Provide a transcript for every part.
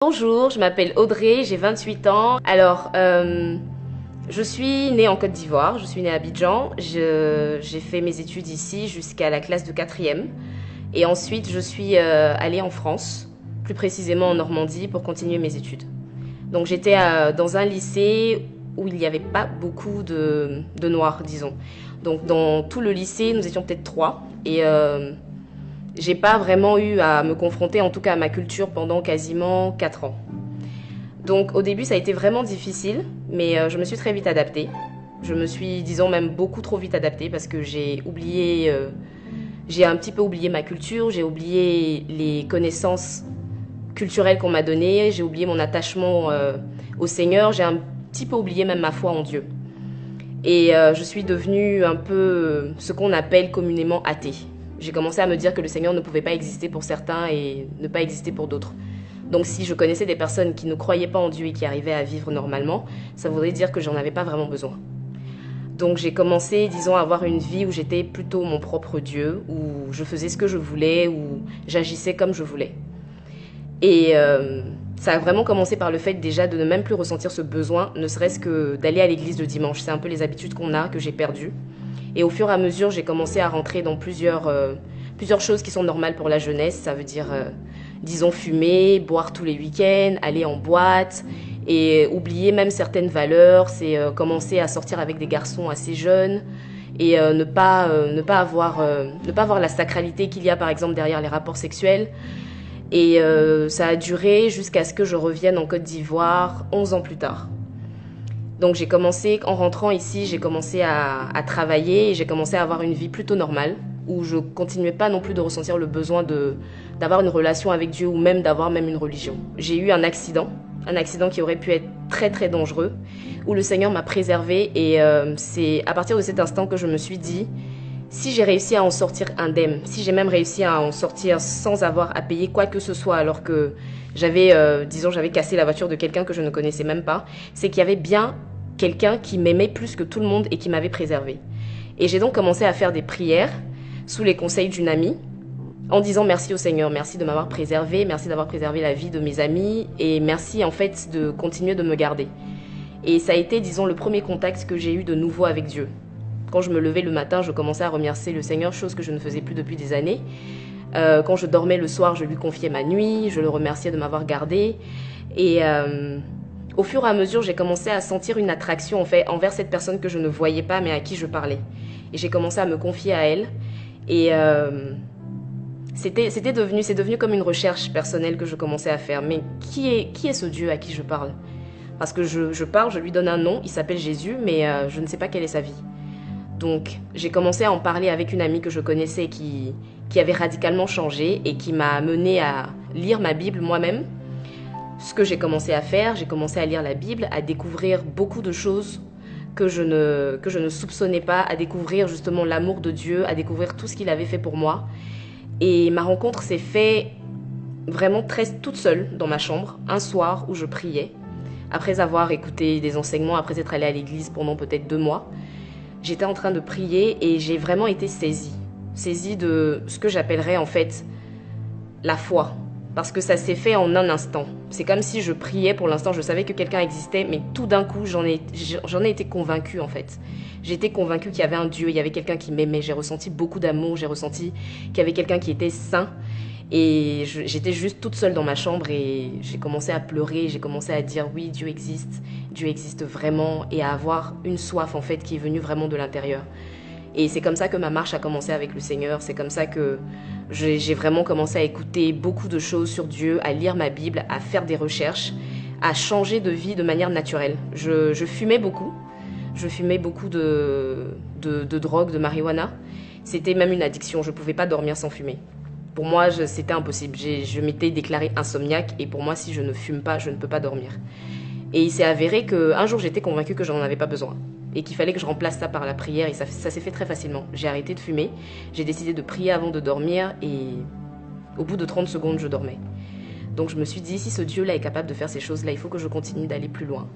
Bonjour, je m'appelle Audrey, j'ai 28 ans. Je suis née en Côte d'Ivoire, je suis née à Abidjan. J'ai fait mes études ici jusqu'à la classe de 4e. Et ensuite, je suis allée en France, plus précisément en Normandie, pour continuer mes études. Donc j'étais dans un lycée où il n'y avait pas beaucoup de noirs, disons. Donc dans tout le lycée, nous étions peut-être trois. J'ai pas vraiment eu à me confronter, en tout cas à ma culture, pendant quasiment 4 ans. Donc au début, ça a été vraiment difficile, mais je me suis très vite adaptée. Je me suis, disons, même beaucoup trop vite adaptée parce que j'ai un petit peu oublié ma culture, j'ai oublié les connaissances culturelles qu'on m'a données, j'ai oublié mon attachement au Seigneur, j'ai un petit peu oublié même ma foi en Dieu. Je suis devenue un peu ce qu'on appelle communément athée. J'ai commencé à me dire que le Seigneur ne pouvait pas exister pour certains et ne pas exister pour d'autres. Donc si je connaissais des personnes qui ne croyaient pas en Dieu et qui arrivaient à vivre normalement, ça voudrait dire que j'en avais pas vraiment besoin. Donc j'ai commencé, disons, à avoir une vie où j'étais plutôt mon propre Dieu, où je faisais ce que je voulais, où j'agissais comme je voulais. Ça a vraiment commencé par le fait déjà de ne même plus ressentir ce besoin, ne serait-ce que d'aller à l'église le dimanche. C'est un peu les habitudes qu'on a, que j'ai perdues. Et au fur et à mesure, j'ai commencé à rentrer dans plusieurs choses qui sont normales pour la jeunesse. Ça veut dire, disons, fumer, boire tous les week-ends, aller en boîte et oublier même certaines valeurs. C'est commencer à sortir avec des garçons assez jeunes et ne pas avoir la sacralité qu'il y a par exemple derrière les rapports sexuels. Ça a duré jusqu'à ce que je revienne en Côte d'Ivoire 11 ans plus tard. Donc j'ai commencé, en rentrant ici, j'ai commencé à travailler et j'ai commencé à avoir une vie plutôt normale où je continuais pas non plus de ressentir le besoin d'avoir une relation avec Dieu ou même d'avoir même une religion. J'ai eu un accident qui aurait pu être très très dangereux où le Seigneur m'a préservée c'est à partir de cet instant que je me suis dit si j'ai réussi à en sortir indemne, si j'ai même réussi à en sortir sans avoir à payer quoi que ce soit alors que j'avais cassé la voiture de quelqu'un que je ne connaissais même pas, c'est qu'il y avait bien quelqu'un qui m'aimait plus que tout le monde et qui m'avait préservée. Et j'ai donc commencé à faire des prières sous les conseils d'une amie en disant merci au Seigneur, merci de m'avoir préservée, merci d'avoir préservé la vie de mes amis et merci en fait de continuer de me garder. Et ça a été, disons, le premier contact que j'ai eu de nouveau avec Dieu. Quand je me levais le matin, je commençais à remercier le Seigneur, chose que je ne faisais plus depuis des années. Quand je dormais le soir, je lui confiais ma nuit, je le remerciais de m'avoir gardée. Au fur et à mesure, j'ai commencé à sentir une attraction en fait, envers cette personne que je ne voyais pas, mais à qui je parlais. Et j'ai commencé à me confier à elle. C'est devenu comme une recherche personnelle que je commençais à faire. Mais qui est ce Dieu à qui je parle? Parce que je parle, je lui donne un nom, il s'appelle Jésus, mais je ne sais pas quelle est sa vie. Donc, j'ai commencé à en parler avec une amie que je connaissais qui avait radicalement changé et qui m'a amenée à lire ma Bible moi-même. Ce que j'ai commencé à faire, j'ai commencé à lire la Bible, à découvrir beaucoup de choses que je ne soupçonnais pas, à découvrir justement l'amour de Dieu, à découvrir tout ce qu'il avait fait pour moi. Et ma rencontre s'est faite vraiment toute seule dans ma chambre, un soir où je priais, après avoir écouté des enseignements, après être allée à l'église pendant peut-être 2 mois. J'étais en train de prier et j'ai vraiment été saisie de ce que j'appellerais en fait la foi. Parce que ça s'est fait en un instant. C'est comme si je priais pour l'instant, je savais que quelqu'un existait, mais tout d'un coup, j'en ai été convaincue en fait. J'ai été convaincue qu'il y avait un Dieu, il y avait quelqu'un qui m'aimait, j'ai ressenti beaucoup d'amour, j'ai ressenti qu'il y avait quelqu'un qui était saint. Et j'étais juste toute seule dans ma chambre et j'ai commencé à pleurer, j'ai commencé à dire oui, Dieu existe vraiment et à avoir une soif en fait qui est venue vraiment de l'intérieur. Et c'est comme ça que ma marche a commencé avec le Seigneur, c'est comme ça que j'ai vraiment commencé à écouter beaucoup de choses sur Dieu, à lire ma Bible, à faire des recherches, à changer de vie de manière naturelle. Je fumais beaucoup de drogue, de marijuana. C'était même une addiction, je ne pouvais pas dormir sans fumer. Pour moi, c'était impossible. Je m'étais déclarée insomniaque et pour moi, si je ne fume pas, je ne peux pas dormir. Et il s'est avéré qu'un jour, j'étais convaincue que j'en avais pas besoin et qu'il fallait que je remplace ça par la prière et ça s'est fait très facilement. J'ai arrêté de fumer, j'ai décidé de prier avant de dormir et au bout de 30 secondes, je dormais. Donc je me suis dit, si ce Dieu-là est capable de faire ces choses-là, il faut que je continue d'aller plus loin.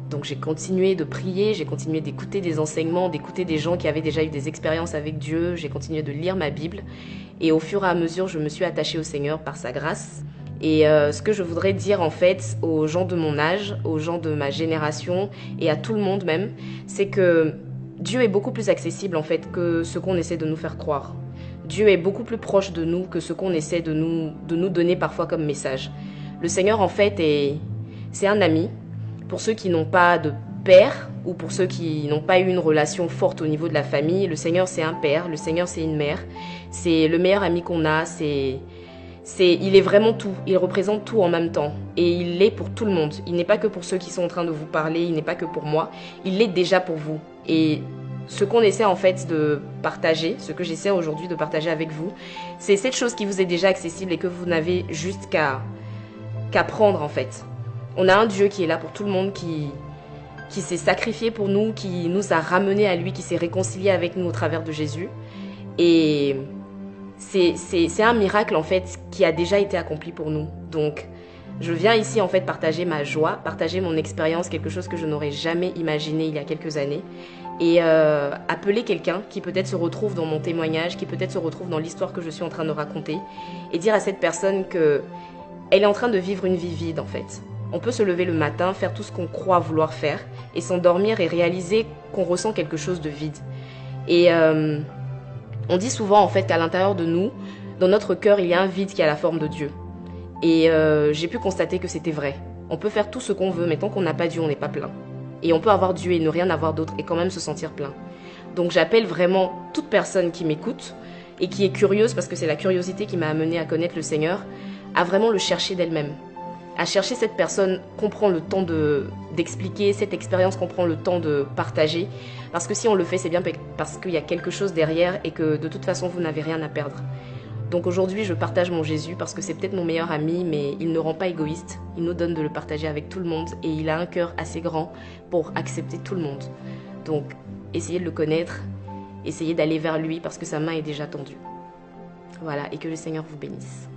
Donc j'ai continué de prier, j'ai continué d'écouter des enseignements, d'écouter des gens qui avaient déjà eu des expériences avec Dieu, j'ai continué de lire ma Bible et au fur et à mesure, je me suis attachée au Seigneur par sa grâce Et ce que je voudrais dire en fait aux gens de mon âge, aux gens de ma génération et à tout le monde même, c'est que Dieu est beaucoup plus accessible en fait que ce qu'on essaie de nous faire croire. Dieu est beaucoup plus proche de nous que ce qu'on essaie de nous donner parfois comme message. Le Seigneur en fait c'est un ami pour ceux qui n'ont pas de père ou pour ceux qui n'ont pas eu une relation forte au niveau de la famille. Le Seigneur c'est un père, le Seigneur c'est une mère, c'est le meilleur ami qu'on a, il est vraiment tout, il représente tout en même temps et il l'est pour tout le monde. Il n'est pas que pour ceux qui sont en train de vous parler, il n'est pas que pour moi, il l'est déjà pour vous. Et ce qu'on essaie en fait de partager, ce que j'essaie aujourd'hui de partager avec vous, c'est cette chose qui vous est déjà accessible et que vous n'avez juste qu'à prendre en fait. On a un Dieu qui est là pour tout le monde, qui s'est sacrifié pour nous, qui nous a ramenés à lui, qui s'est réconcilié avec nous au travers de Jésus. Et c'est un miracle en fait qui a déjà été accompli pour nous. Donc je viens ici en fait partager ma joie, partager mon expérience, quelque chose que je n'aurais jamais imaginé il y a quelques années, et appeler quelqu'un qui peut-être se retrouve dans mon témoignage, qui peut-être se retrouve dans l'histoire que je suis en train de raconter, et dire à cette personne que elle est en train de vivre une vie vide en fait. On peut se lever le matin, faire tout ce qu'on croit vouloir faire, et s'endormir et réaliser qu'on ressent quelque chose de vide. Et on dit souvent en fait qu'à l'intérieur de nous, dans notre cœur, il y a un vide qui a la forme de Dieu. Et j'ai pu constater que c'était vrai. On peut faire tout ce qu'on veut, mais tant qu'on n'a pas Dieu, on n'est pas plein. Et on peut avoir Dieu et ne rien avoir d'autre et quand même se sentir plein. Donc j'appelle vraiment toute personne qui m'écoute et qui est curieuse, parce que c'est la curiosité qui m'a amenée à connaître le Seigneur, à vraiment le chercher d'elle-même. À chercher cette personne qu'on prend le temps d'expliquer, cette expérience qu'on prend le temps de partager. Parce que si on le fait, c'est bien parce qu'il y a quelque chose derrière et que de toute façon, vous n'avez rien à perdre. Donc aujourd'hui, je partage mon Jésus parce que c'est peut-être mon meilleur ami, mais il ne rend pas égoïste. Il nous donne de le partager avec tout le monde et il a un cœur assez grand pour accepter tout le monde. Donc, essayez de le connaître, essayez d'aller vers lui parce que sa main est déjà tendue. Voilà, et que le Seigneur vous bénisse.